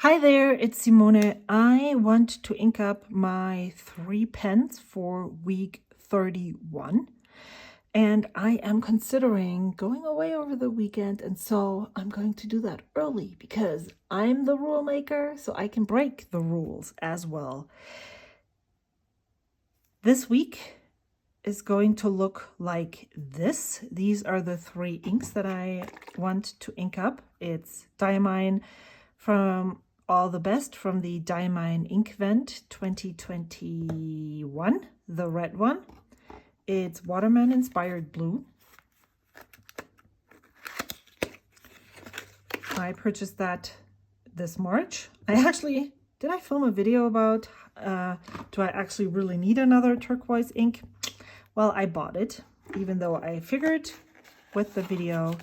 Hi there, it's Simone. I want to ink up my 3 pens for week 31. And I am considering going away over the weekend, and so I'm going to do that early because I'm the rule maker, so I can break the rules as well. This week is going to look like this. These are the 3 inks that I want to ink up. It's Diamine from All the Best from the Diamine Ink Vent 2021, the red one. It's Waterman Inspired Blue. I purchased that this March. Did I film a video about, do I actually really need another turquoise ink? Well, I bought it, even though I figured with the video,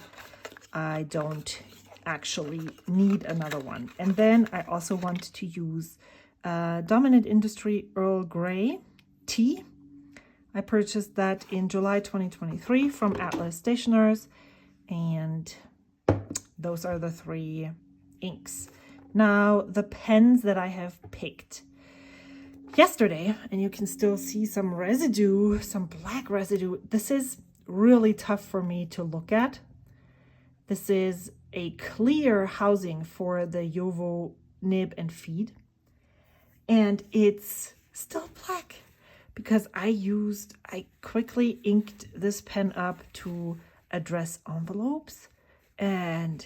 I don't actually need another one. And then I also want to use Dominant Industry Earl Grey tea. I purchased that in July 2023 from Atlas Stationers, and those are the 3 inks. Now, the pens that I have picked yesterday, and you can still see some residue, some black residue. This is really tough for me to look at. This is a clear housing for the Yovo nib and feed, and it's still black because I quickly inked this pen up to address envelopes, and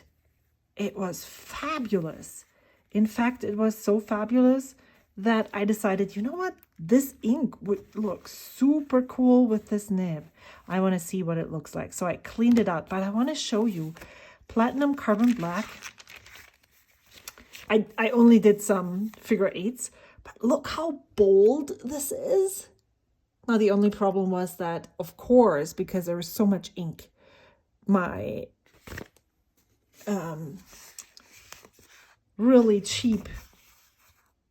it was fabulous. In fact, it was so fabulous that I decided, you know what, this ink would look super cool with this nib. I want to see what it looks like. So I cleaned it out, but I want to show you Platinum Carbon Black. I only did some figure 8s, but look how bold this is. Now, the only problem was that, of course, because there was so much ink, my really cheap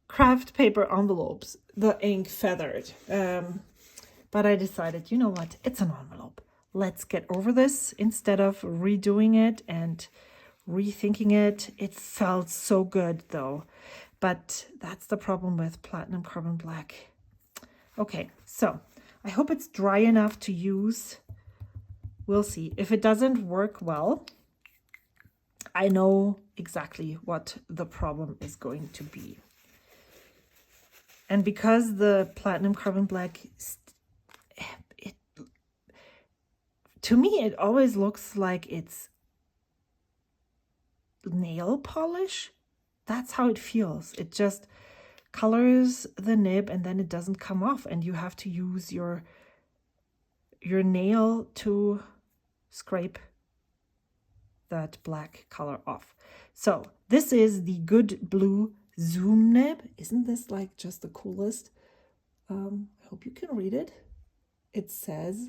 craft paper envelopes, the ink feathered. But I decided, you know what, it's an envelope. Let's get over this instead of redoing it and rethinking it. It felt so good though, but that's the problem with Platinum Carbon Black. Okay, so I hope it's dry enough to use. We'll see. If it doesn't work well, I know exactly what the problem is going to be. And because the Platinum Carbon Black, to me, it always looks like it's nail polish. That's how it feels. It just colors the nib and then it doesn't come off, and you have to use your nail to scrape that black color off. So this is the Good Blue Zoom nib. Isn't this like just the coolest? I hope you can read it. It says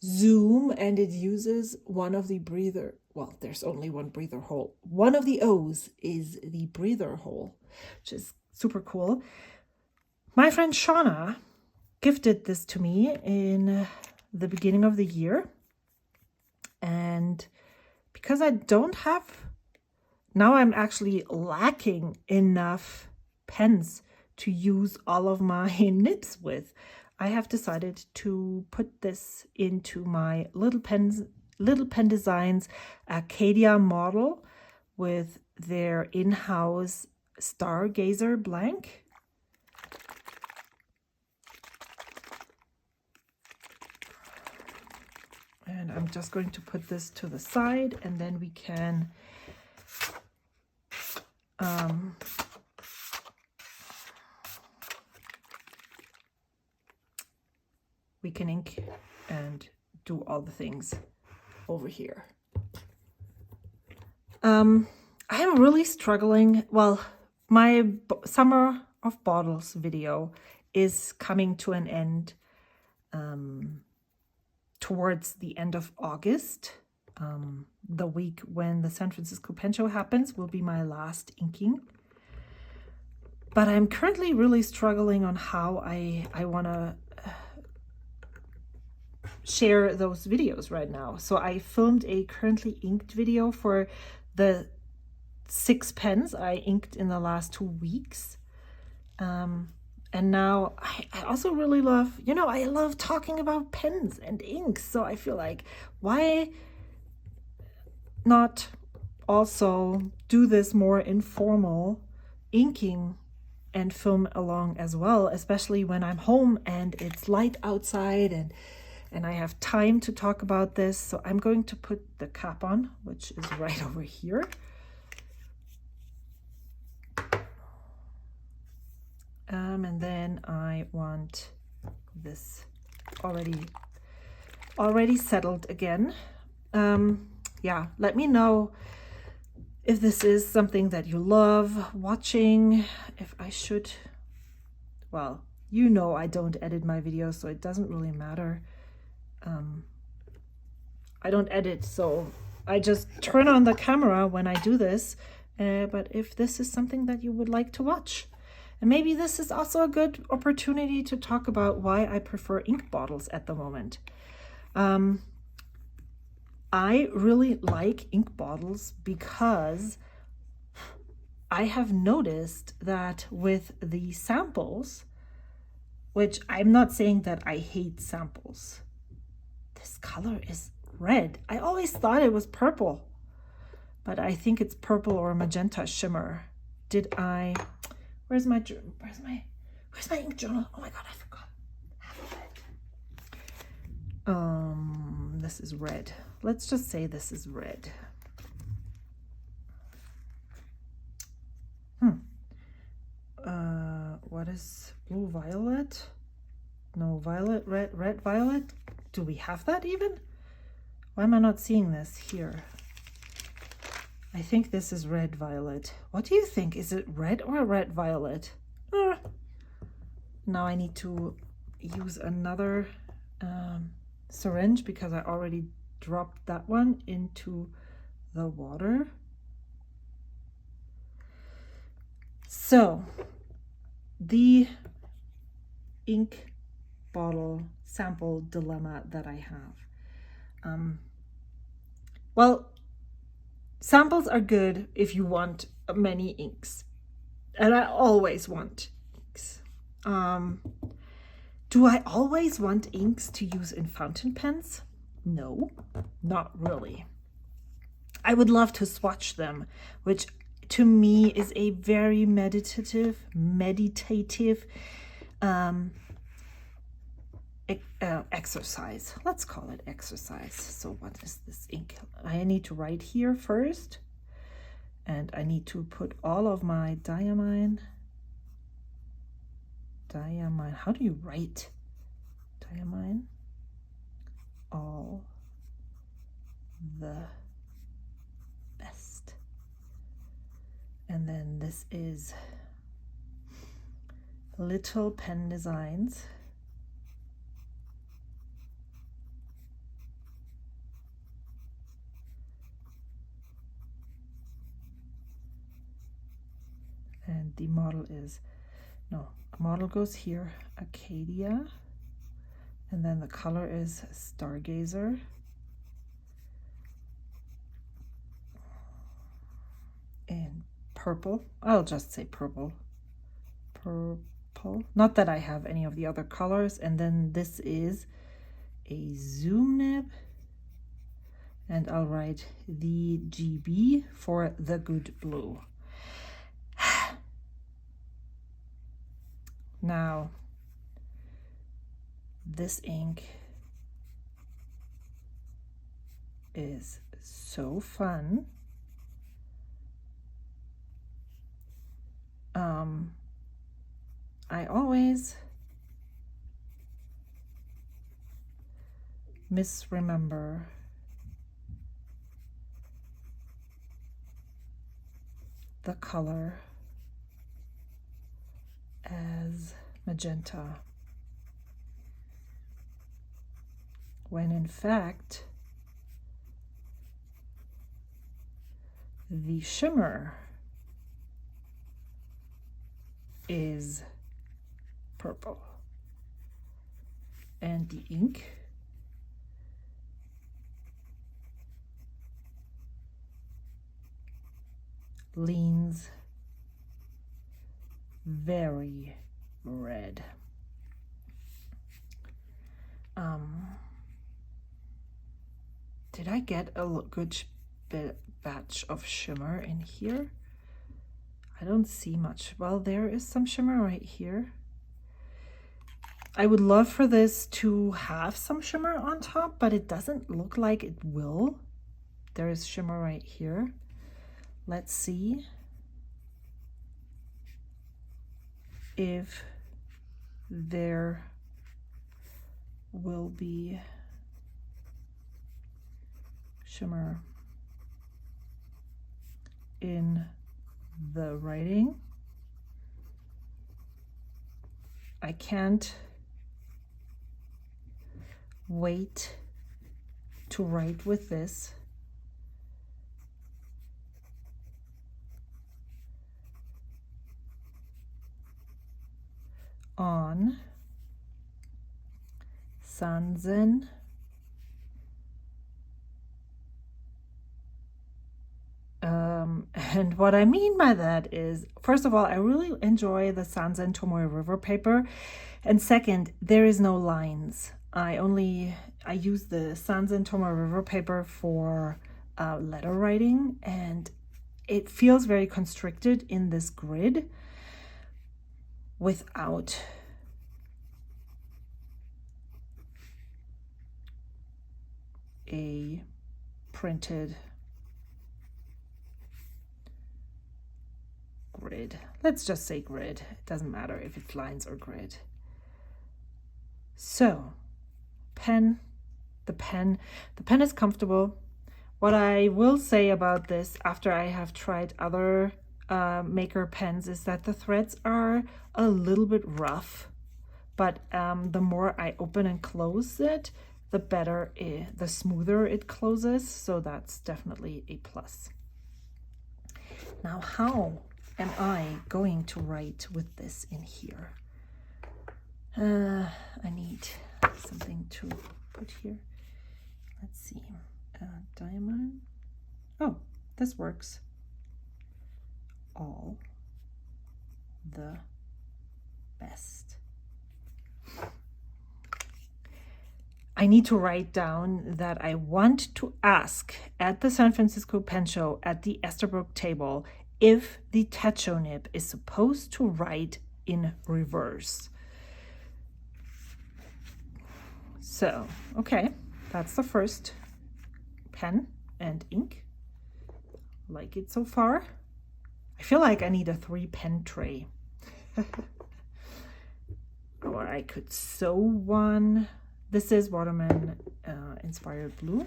Zoom, and it uses one of the breather. Well, there's only one breather hole. One of the O's is the breather hole, which is super cool. My friend Shauna gifted this to me in the beginning of the year. And because I don't have, now I'm actually lacking pen pens to use all of my nibs with, I have decided to put this into my Little Pen Designs Acadia model with their in-house Stargazer blank. And I'm just going to put this to the side, and then we can ink and do all the things over here. I am really struggling. Well, my Summer of Bottles video is coming to an end towards the end of August. The week when the San Francisco Pen Show happens will be my last inking. But I'm currently really struggling on how I want to share those videos right now. So I filmed a currently inked video for the 6 pens I inked in the last 2 weeks. And now I also really love, you know, I love talking about pens and inks. So I feel like, why not also do this more informal inking and film along as well, especially when I'm home and it's light outside and I have time to talk about this. So I'm going to put the cap on, which is right over here. And then I want this already settled again. Yeah, let me know if this is something that you love watching, if I should, well, you know I don't edit my videos, so it doesn't really matter. I don't edit, so I just turn on the camera when I do this. But if this is something that you would like to watch, and maybe this is also a good opportunity to talk about why I prefer ink bottles at the moment. I really like ink bottles because I have noticed that with the samples, which I'm not saying that I hate samples. This color is red. I always thought it was purple, but I think it's purple or magenta shimmer. Where's my ink journal? Oh my God, I forgot half of it. This is red. Let's just say this is red. What is blue violet? No, violet, red violet. Do we have that even? Why am I not seeing this here? I think this is red violet. What do you think? Is it red or red violet? Now I need to use another syringe because I already dropped that one into the water. So the ink bottle sample dilemma that I have. Well, samples are good if you want many inks, and I always want inks. Do I always want inks to use in fountain pens? No, not really. I would love to swatch them, which to me is a very meditative exercise. Let's call it exercise. So what is this ink? I need to write here first, and I need to put all of my Diamine. How do you write Diamine? All the best. And then this is Little Pen Designs. And the model is, no, model goes here, Acadia. And then the color is Stargazer. And purple, I'll just say purple. Not that I have any of the other colors. And then this is a zoom nib. And I'll write the GB for the good blue. Now, this ink is so fun. I always misremember the color as magenta, when in fact the shimmer is purple and the ink leans very red. Did I get a good batch of shimmer in here? I don't see much. Well, there is some shimmer right here. I would love for this to have some shimmer on top, but it doesn't look like it will. There is shimmer right here. Let's see if there will be shimmer in the writing. I can't wait to write with this. On Sanzen and what I mean by that is, first of all, I really enjoy the Sanzen Tomoe River paper, and second, there is no lines. I use the Sanzen Tomoe River paper for letter writing, and it feels very constricted in this grid without a printed grid. Let's just say grid. It doesn't matter if it's lines or grid. So, the pen is comfortable. What I will say about this after I have tried other maker pens is that the threads are a little bit rough, but the more I open and close it, the better, the smoother it closes. So that's definitely a plus. Now, how am I going to write with this in here? I need something to put here. Let's see. Diamine. Oh, this works. All the best. I need to write down that I want to ask at the San Francisco Pen Show at the Esterbrook table if the Techo nib is supposed to write in reverse. So, okay, that's the first pen and ink. Like it so far. I feel like I need a 3-pen tray. Or I could sew one. This is Waterman inspired blue.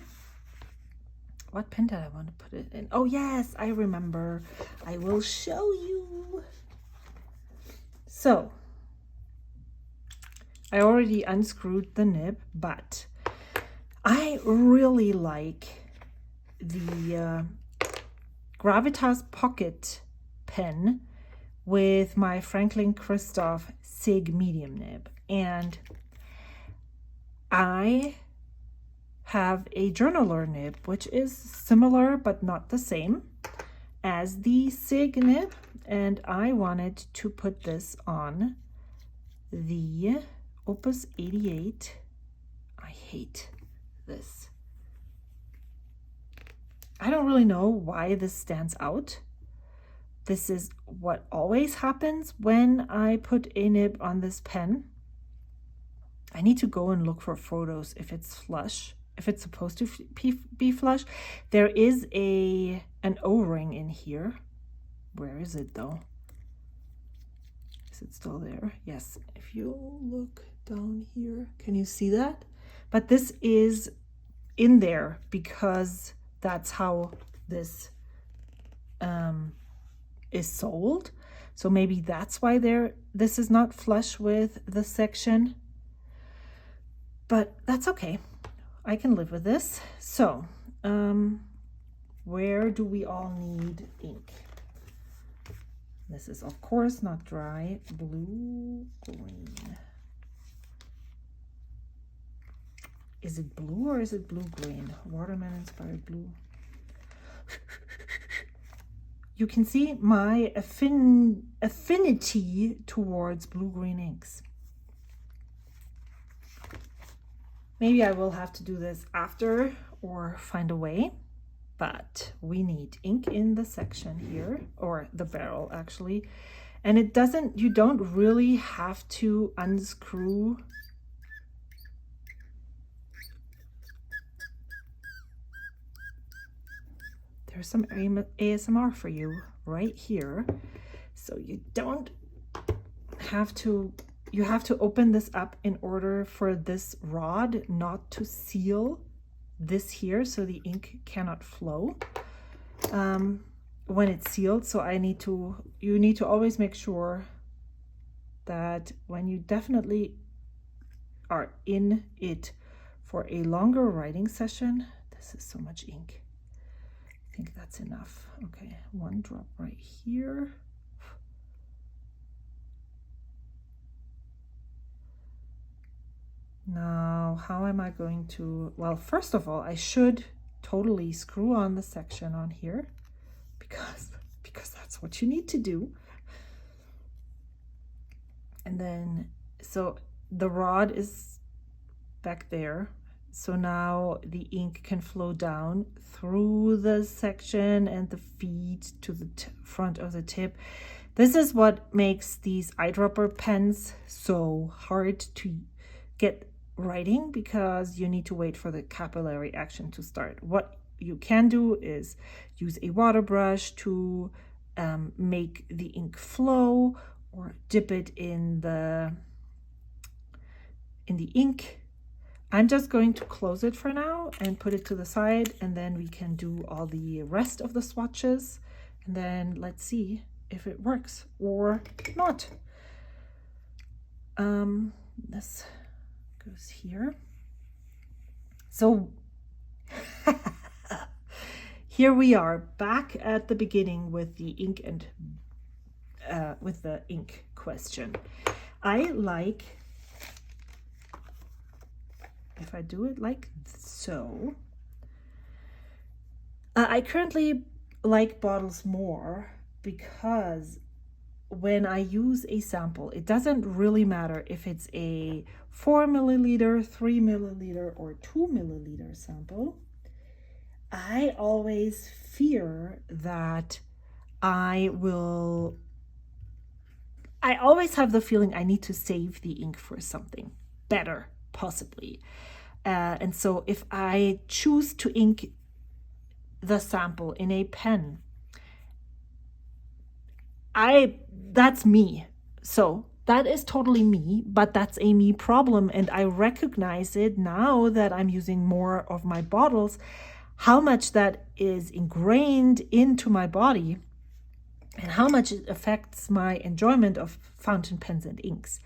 What pen did I want to put it in? Oh yes, I remember. I will show you. So, I already unscrewed the nib, but I really like the Gravitas Pocket pen with my Franklin Christoph Sig medium nib, and I have a journaler nib which is similar but not the same as the Sig nib, and I wanted to put this on the Opus 88. I hate this. I don't really know why this stands out. This is what always happens when I put a nib on this pen. I need to go and look for photos if it's flush, if it's supposed to be flush. There is an O-ring in here. Where is it though? Is it still there? Yes, if you look down here, can you see that? But this is in there because that's how this is sold. So maybe that's why this is not flush with the section. But that's okay. I can live with this. So, where do we all need ink? This is, of course, not dry. Blue, green. Is it blue or is it blue-green? Waterman inspired blue. you can see my affinity towards blue-green inks. Maybe I will have to do this after or find a way, but we need ink in the section here, or the barrel actually. And it doesn't, you don't really have to unscrew there's some ASMR for you right here. So you don't have to, you have to open this up in order for this rod not to seal this here, so the ink cannot flow when it's sealed. So you need to always make sure that when you definitely are in it for a longer writing session, this is so much ink. I think that's enough. Okay, one drop right here. Now, how am I going to, well, first of all, I should totally screw on the section on here because that's what you need to do. And then, so the rod is back there. So now the ink can flow down through the section and the feet to the front of the tip. This is what makes these eyedropper pens so hard to get writing, because you need to wait for the capillary action to start. What you can do is use a water brush to make the ink flow, or dip it in the ink. I'm just going to close it for now and put it to the side, and then we can do all the rest of the swatches, and then let's see if it works or not. This goes here. So here we are back at the beginning with the ink and with the ink question. I like, if I do it like so, I currently like bottles more, because when I use a sample, it doesn't really matter if it's a 4 milliliter, 3 milliliter, or 2 milliliter sample. I always fear that I always have the feeling I need to save the ink for something better, possibly. And so if I choose to ink the sample in a pen, that's me. So that is totally me, but that's a me problem. And I recognize it now that I'm using more of my bottles, how much that is ingrained into my body and how much it affects my enjoyment of fountain pens and inks.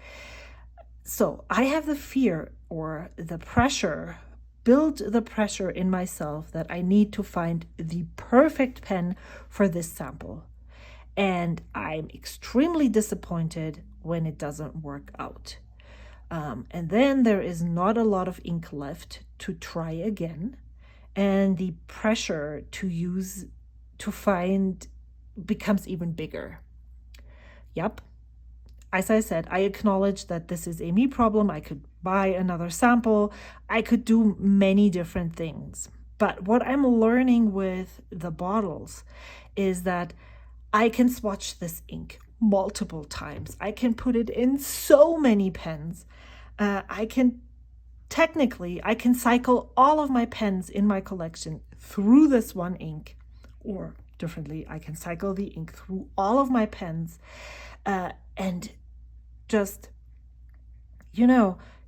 So I have the fear, or the pressure, build the pressure in myself that I need to find the perfect pen for this sample. And I'm extremely disappointed when it doesn't work out. And then there is not a lot of ink left to try again. And the pressure to find becomes even bigger. Yep. As I said, I acknowledge that this is a me problem. I could buy another sample. I could do many different things. But what I'm learning with the bottles is that I can swatch this ink multiple times. I can put it in so many pens. I can cycle all of my pens in my collection through this one ink, or differently, I can cycle the ink through all of my pens and just,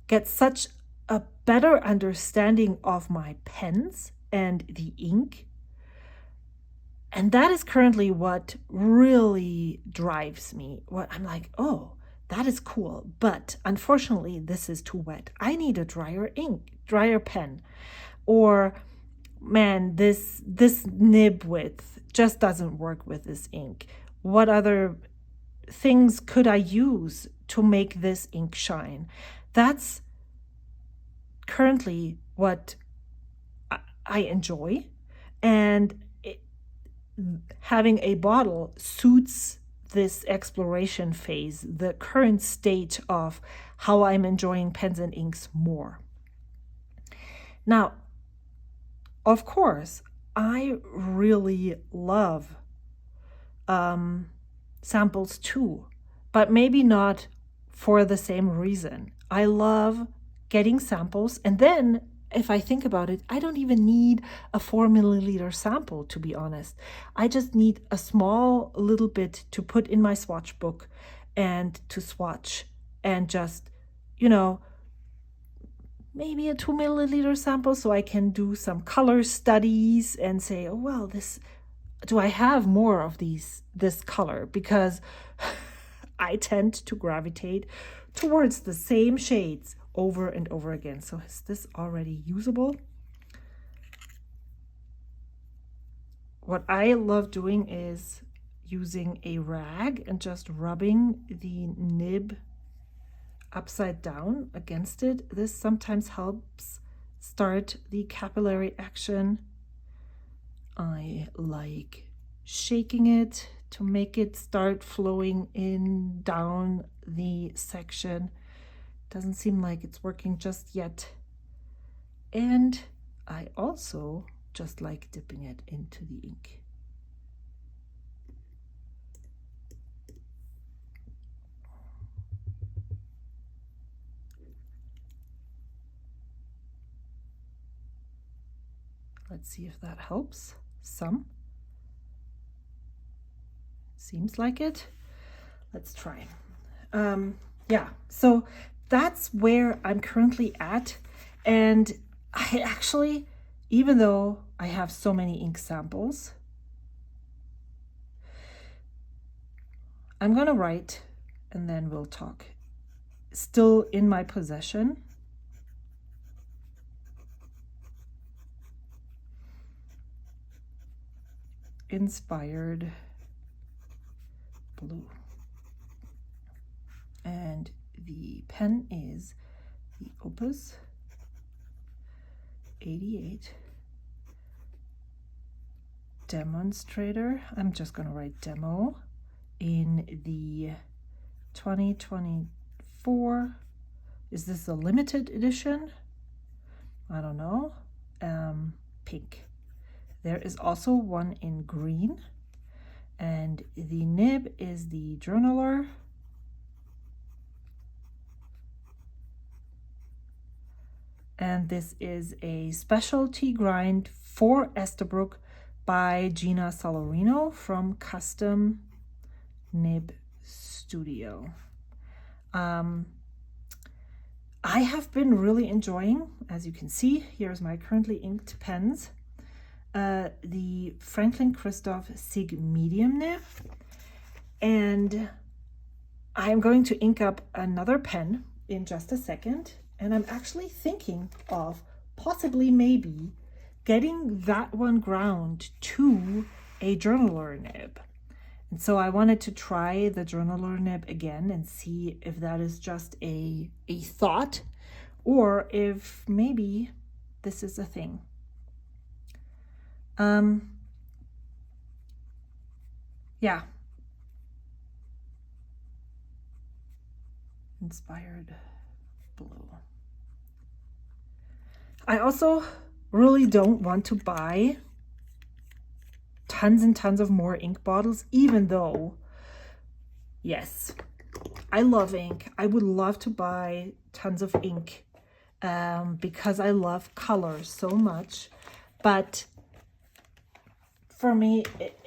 get such a better understanding of my pens and the ink. And that is currently what really drives me. What I'm like, oh, that is cool, but unfortunately this is too wet. I need a drier pen. Or, man, this nib width just doesn't work with this ink. What other things could I use to make this ink shine? That's currently what I enjoy. And having a bottle suits this exploration phase, the current state of how I'm enjoying pens and inks more. Now, of course, I really love samples too, but maybe not for the same reason. I love getting samples, and then if I think about it, I don't even need a 4 milliliter sample, to be honest. I just need a small little bit to put in my swatch book and to swatch, and just, you know, maybe a 2 milliliter sample so I can do some color studies and say, oh, well, do I have more of this color? Because I tend to gravitate towards the same shades over and over again. So is this already usable? What I love doing is using a rag and just rubbing the nib upside down against it. This sometimes helps start the capillary action. I like shaking it to make it start flowing in down the section. Doesn't seem like it's working just yet. And I also just like dipping it into the ink. Let's see if that helps some. Seems like it. Let's try. Yeah, so that's where I'm currently at. And I actually, even though I have so many ink samples, I'm gonna write and then we'll talk. Still in my possession. Inspired blue. And the pen is the Opus 88 Demonstrator. I'm just going to write demo in the 2024. Is this a limited edition? I don't know. Pink. There is also one in green, and the nib is the journaler. And this is a specialty grind for Estabrook by Gina Salarino from Custom Nib Studio. I have been really enjoying, as you can see, here's my currently inked pens. The Franklin Christoph Sig Medium Nib, and I'm going to ink up another pen in just a second, and I'm actually thinking of possibly maybe getting that one ground to a journaler nib. And so I wanted to try the journaler nib again and see if that is just a thought, or if maybe this is a thing. Yeah. Inspired blue. I also really don't want to buy tons and tons of more ink bottles, even though, yes, I love ink. I would love to buy tons of ink because I love color so much. But for me, it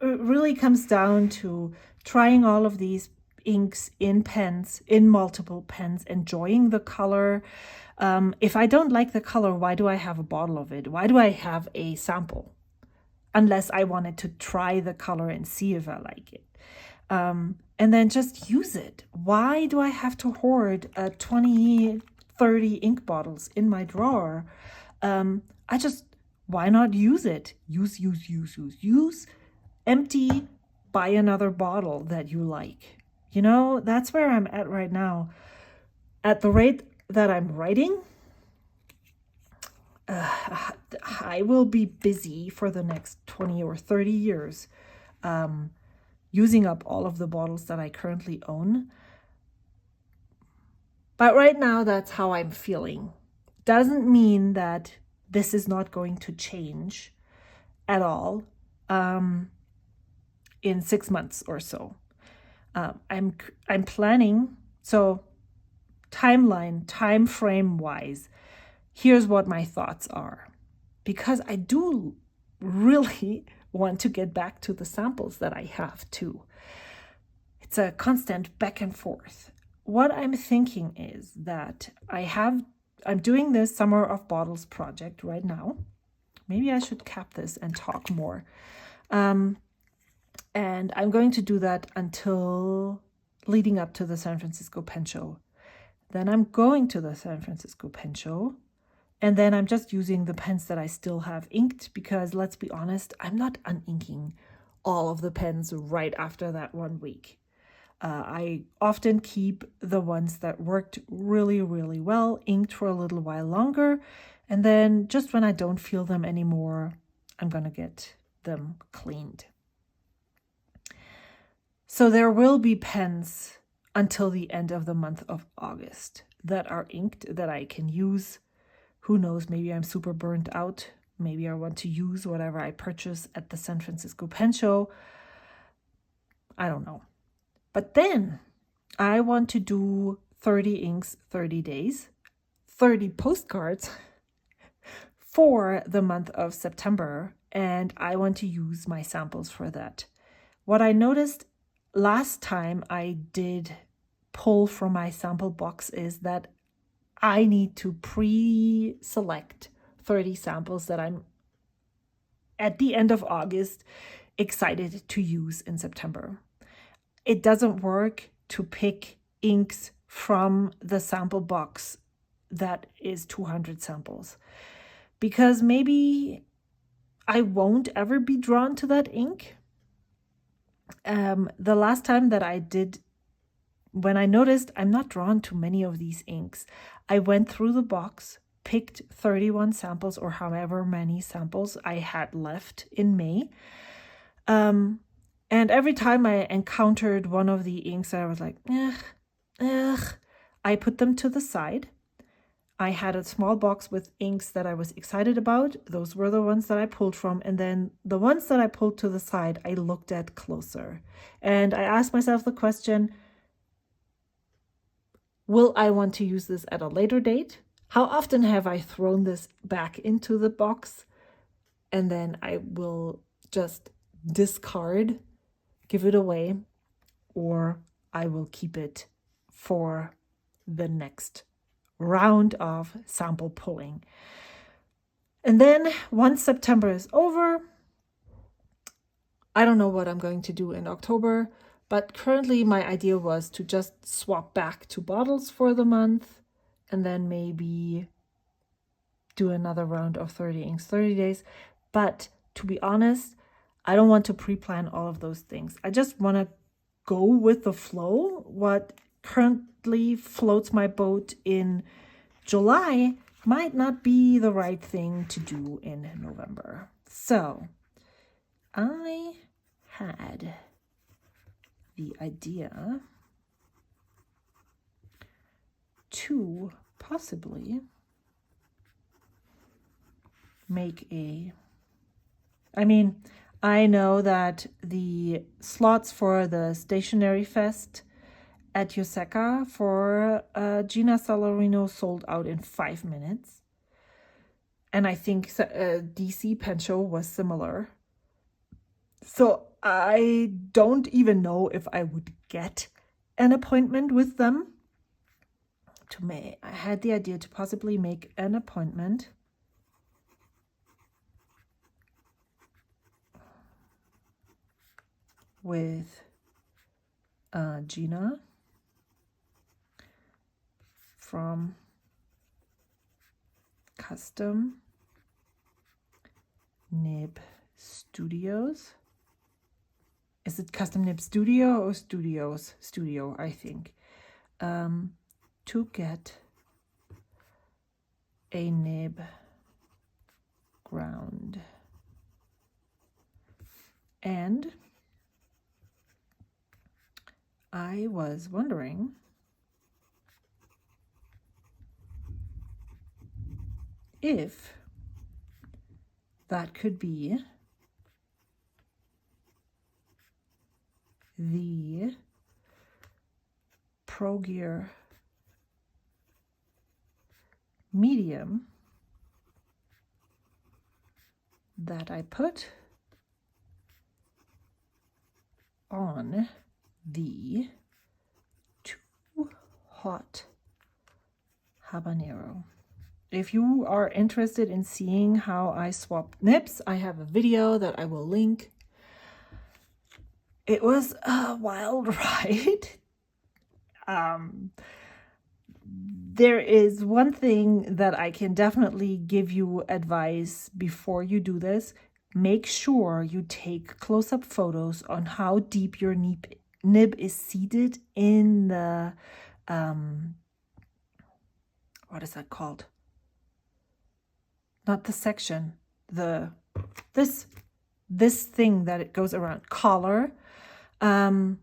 really comes down to trying all of these inks in pens, in multiple pens, enjoying the color. If I don't like the color, why do I have a bottle of it? Why do I have a sample? Unless I wanted to try the color and see if I like it. And then just use it. Why do I have to hoard 20, 30 ink bottles in my drawer? Why not use it? Use. Empty, buy another bottle that you like. You know, that's where I'm at right now. At the rate that I'm writing, I will be busy for the next 20 or 30 years using up all of the bottles that I currently own. But right now, that's how I'm feeling. Doesn't mean that this is not going to change at all in 6 months or so. I'm planning, so timeline, time frame wise, here's what my thoughts are. Because I do really want to get back to the samples that I have too. It's a constant back and forth. What I'm thinking is that I'm doing this Summer of Bottles project right now. Maybe I should cap this and talk more. And I'm going to do that until leading up to the San Francisco Pen Show. Then I'm going to the San Francisco Pen Show. And then I'm just using the pens that I still have inked because, let's be honest, I'm not uninking all of the pens right after that 1 week. I often keep the ones that worked really, really well inked for a little while longer. And then just when I don't feel them anymore, I'm going to get them cleaned. So there will be pens until the end of the month of August that are inked that I can use. Who knows, maybe I'm super burnt out. Maybe I want to use whatever I purchase at the San Francisco Pen Show. I don't know. But then I want to do 30 inks, 30 days, 30 postcards for the month of September. And I want to use my samples for that. What I noticed last time I did pull from my sample box is that I need to pre-select 30 samples that I'm at the end of August excited to use in September. It doesn't work to pick inks from the sample box that is 200 samples because maybe I won't ever be drawn to that ink. The last time that I did, when I noticed I'm not drawn to many of these inks, I went through the box, picked 31 samples or however many samples I had left in May. And every time I encountered one of the inks, I was like, I put them to the side. I had a small box with inks that I was excited about. Those were the ones that I pulled from. And then the ones that I pulled to the side, I looked at closer. And I asked myself the question, will I want to use this at a later date? How often have I thrown this back into the box? And then I will just discard, give it away, or I will keep it for the next round of sample pulling. And then once September is over, I don't know what I'm going to do in October, but currently my idea was to just swap back to bottles for the month and then maybe do another round of 30 inks, 30 days. But to be honest, I don't want to pre-plan all of those things. I just want to go with the flow. What currently floats my boat in July might not be the right thing to do in November. So I had the idea to possibly make I know that the slots for the Stationery Fest at Yoseka for Gina Salarino sold out in 5 minutes. And I think DC Pen Show was similar. So I don't even know if I would get an appointment with them. I had the idea to possibly make an appointment with Gina from Custom Nib Studios. Is it Custom Nib Studio or Studios? Studio, I think. To get a nib ground. And I was wondering if that could be the Pro Gear medium that I put on the Too Hot habanero. If you are interested in seeing how I swapped nips, I have a video that I will link. It was a wild ride. There is one thing that I can definitely give you advice before you do this. Make sure you take close-up photos on how deep your nib is seated in the, what is that called? Not the section, this thing that it goes around, collar. And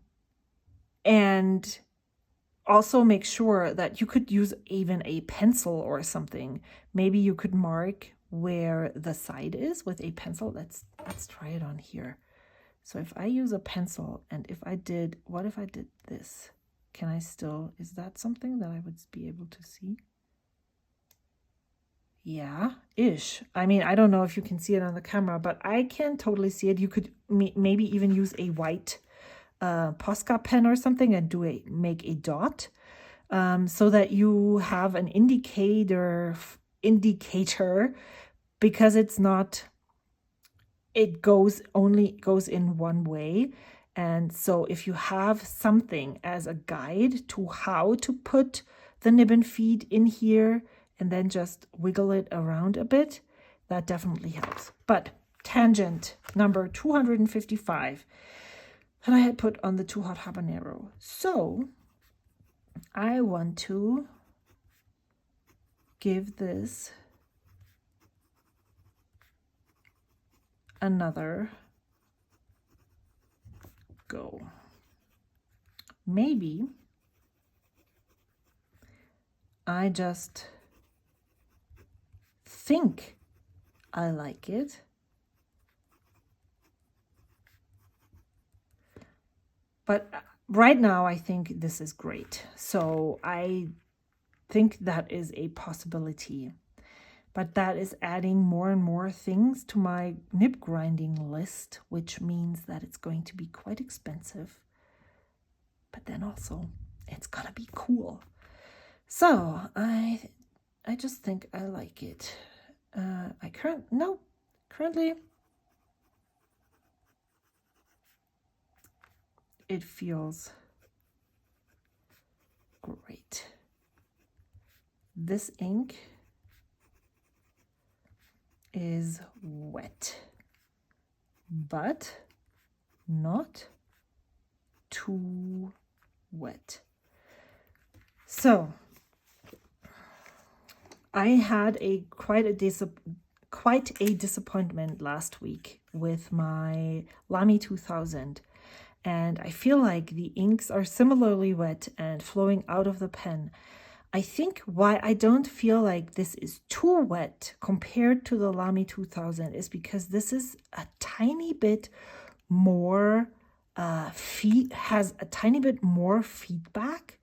also make sure that you could use even a pencil or something. Maybe you could mark where the side is with a pencil. Let's try it on here. So if I use a pencil and if I did, what if I did this? Can I still, is that something that I would be able to see? Yeah, ish. I mean, I don't know if you can see it on the camera, but I can totally see it. You could maybe even use a white Posca pen or something and make a dot so that you have an indicator because it's not, it only goes in one way. And so if you have something as a guide to how to put the nib and feed in here and then just wiggle it around a bit, that definitely helps. But tangent number 255 that I had put on the Too Hot habanero. So I want to give this another go. Maybe I just think I like it. But right now, I think this is great. So I think that is a possibility. But that is adding more and more things to my nib grinding list, which means that it's going to be quite expensive. But then also, it's gonna be cool. So I just think I like it. Currently, it feels great. This ink is wet, but not too wet. So I had quite a disappointment last week with my Lamy 2000. And I feel like the inks are similarly wet and flowing out of the pen. I think why I don't feel like this is too wet compared to the Lamy 2000 is because this is a tiny bit more has a tiny bit more feedback,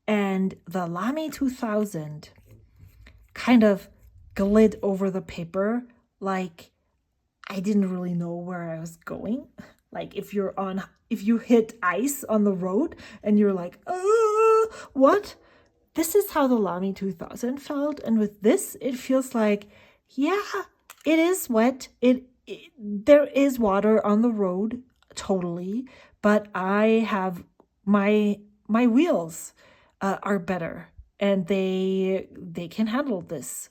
and the Lamy 2000 kind of glid over the paper like I didn't really know where I was going. Like if you hit ice on the road and you're like, what? This is how the Lamy 2000 felt. And with this, it feels like, yeah, it is wet. There is water on the road, totally. But I have my wheels are better and they can handle this.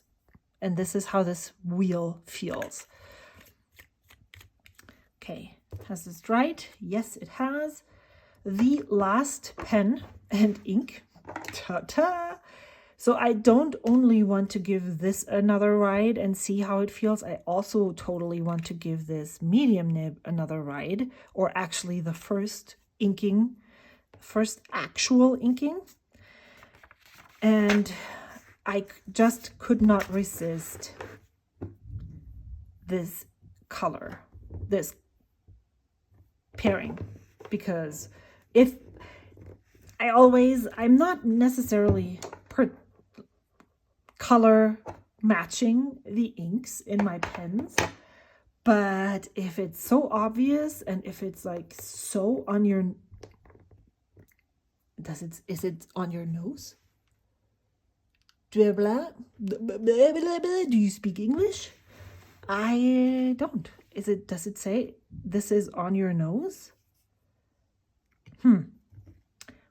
And this is how this wheel feels. Okay. Has this dried? Yes, it has. The last pen and ink. Ta-ta! So I don't only want to give this another ride and see how it feels. I also totally want to give this medium nib another ride, or actually the first inking, first actual inking. And I just could not resist this color, this pairing, because if I'm not necessarily color matching the inks in my pens, but if it's so obvious and if it's like so on your, is it on your nose? Do you speak English? I don't. Does it say this is on your nose?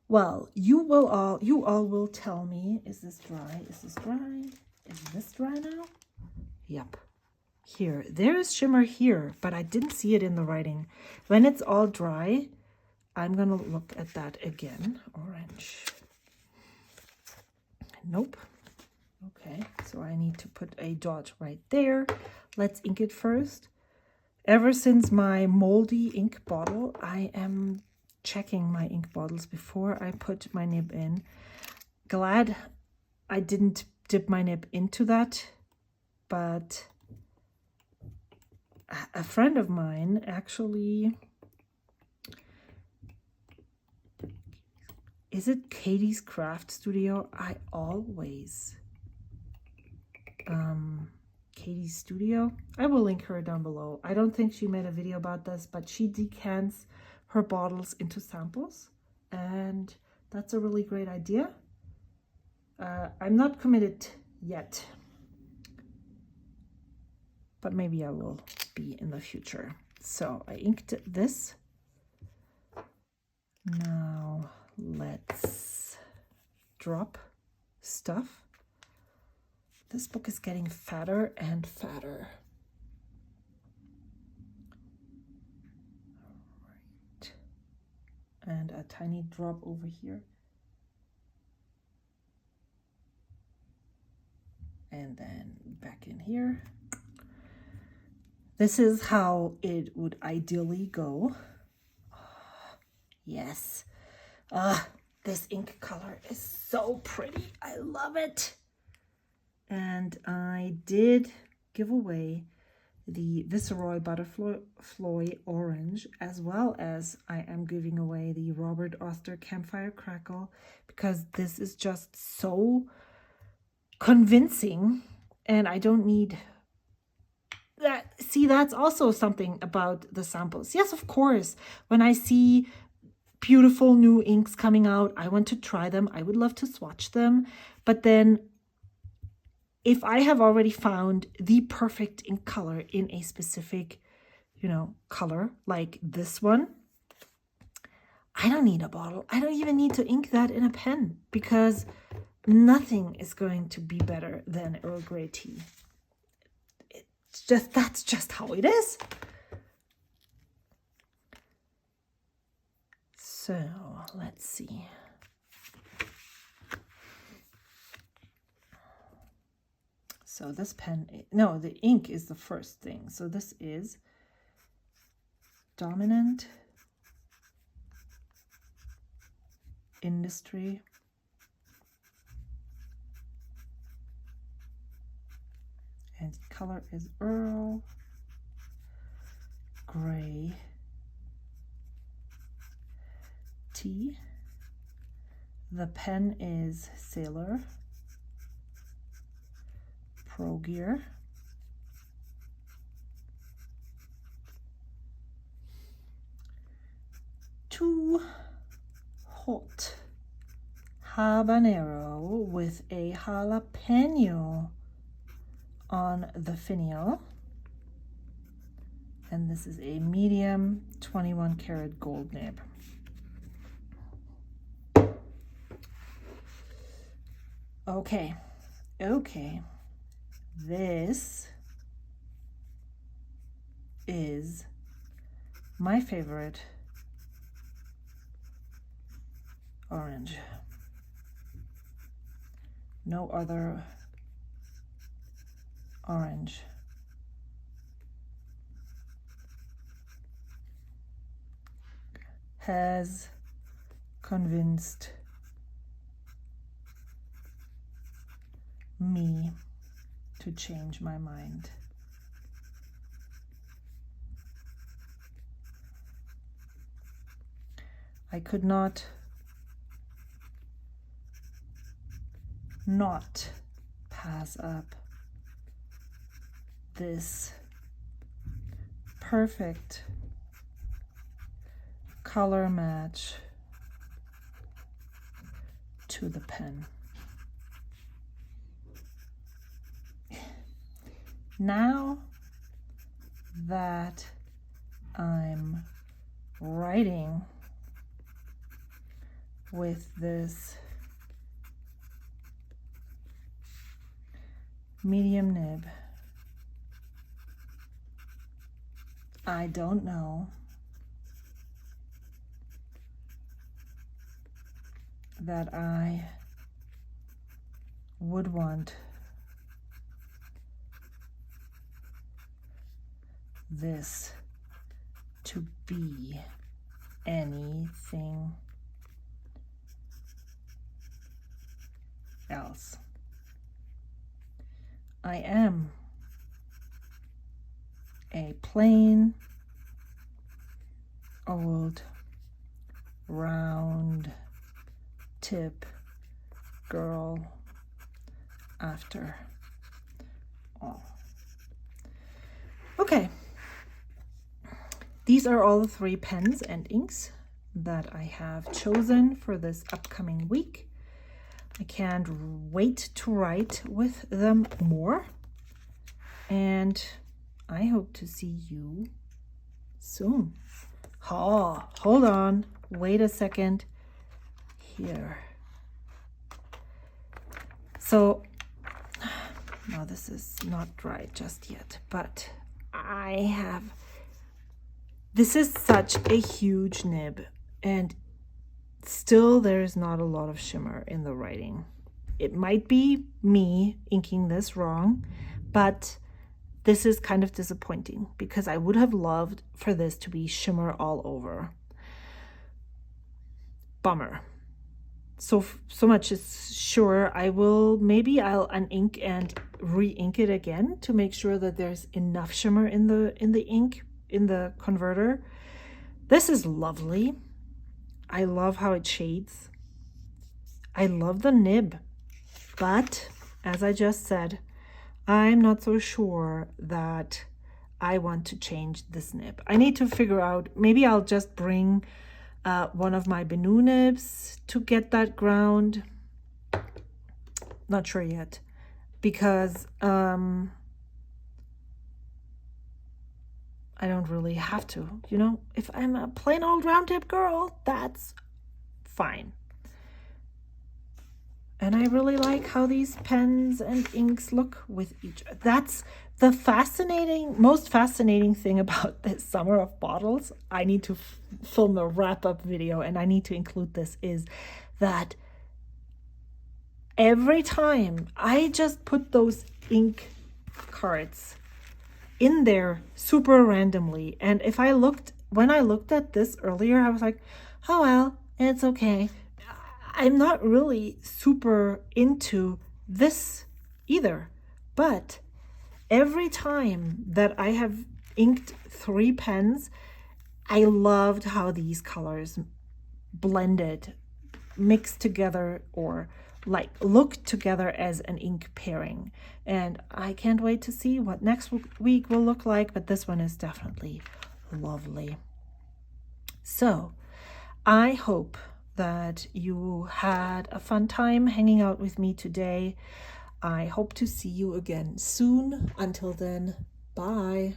Well, you all will tell me, is this dry? Is this dry? Is this dry now? Yep. Here, there is shimmer here, but I didn't see it in the writing. When it's all dry, I'm gonna look at that again. Orange. Nope. Okay, so I need to put a dot right there. Let's ink it first. Ever since my moldy ink bottle, I am checking my ink bottles before I put my nib in. Glad I didn't dip my nib into that, but a friend of mine actually, is it Katie's Craft Studio? Katie's Studio. I will link her down below. I don't think she made a video about this, but she decants her bottles into samples, and that's a really great idea. I'm not committed yet, but maybe I will be in the future. So I inked this. Now let's drop stuff. This book is getting fatter and fatter. Right. And a tiny drop over here. And then back in here. This is how it would ideally go. Oh, yes. This ink color is so pretty. I love it. And I did give away the Viceroy Butterfly Orange, as well as I am giving away the Robert Oster Campfire Crackle, because this is just so convincing, and I don't need that. See, that's also something about the samples. Yes, of course, when I see beautiful new inks coming out, I want to try them. I would love to swatch them, but then if I have already found the perfect ink color in a specific, color, like this one, I don't need a bottle. I don't even need to ink that in a pen, because nothing is going to be better than Earl Grey tea. That's just how it is. So let's see. So this pen, no, the ink is the first thing. So this is Dominant Industry and color is Earl Grey tea. The pen is Sailor Pro Gear. Too hot habanero with a jalapeno on the finial, and this is a medium 21 karat gold nib. Okay, this is my favorite orange. no other orange. Has convinced me to change my mind. I could not pass up this perfect color match to the pen. Now that I'm writing with this medium nib, I don't know that I would want this to be anything else. I am a plain old round tip girl after all. Okay, these are all the 3 pens and inks that I have chosen for this upcoming week. I can't wait to write with them more, and I hope to see you soon. Oh, hold on, wait a second. Here. So, no, this is not dry just yet, but this is such a huge nib, and still there's not a lot of shimmer in the writing. It might be me inking this wrong, but this is kind of disappointing because I would have loved for this to be shimmer all over. Bummer. So much is sure. I'll unink and re-ink it again to make sure that there's enough shimmer in the ink in the converter. This is lovely. I love how it shades. I love the nib, but as I just said, I'm not so sure that I want to change this nib. I need to figure out, maybe I'll just bring one of my Benu nibs to get that ground. Not sure yet, because I don't really have to, you know. If I'm a plain old round tip girl, that's fine. And I really like how these pens and inks look with each. That's the most fascinating thing about this summer of bottles. I need to film a wrap-up video, and I need to include this, is that every time I just put those ink cards in there super randomly, and when I looked at this earlier, I was like, oh well, it's okay. I'm not really super into this either, but every time that I have inked 3 pens, I loved how these colors blended, mixed together, or like look together as an ink pairing. And I can't wait to see what next week will look like, but this one is definitely lovely. So I hope that you had a fun time hanging out with me today. I hope to see you again soon. Until then, bye.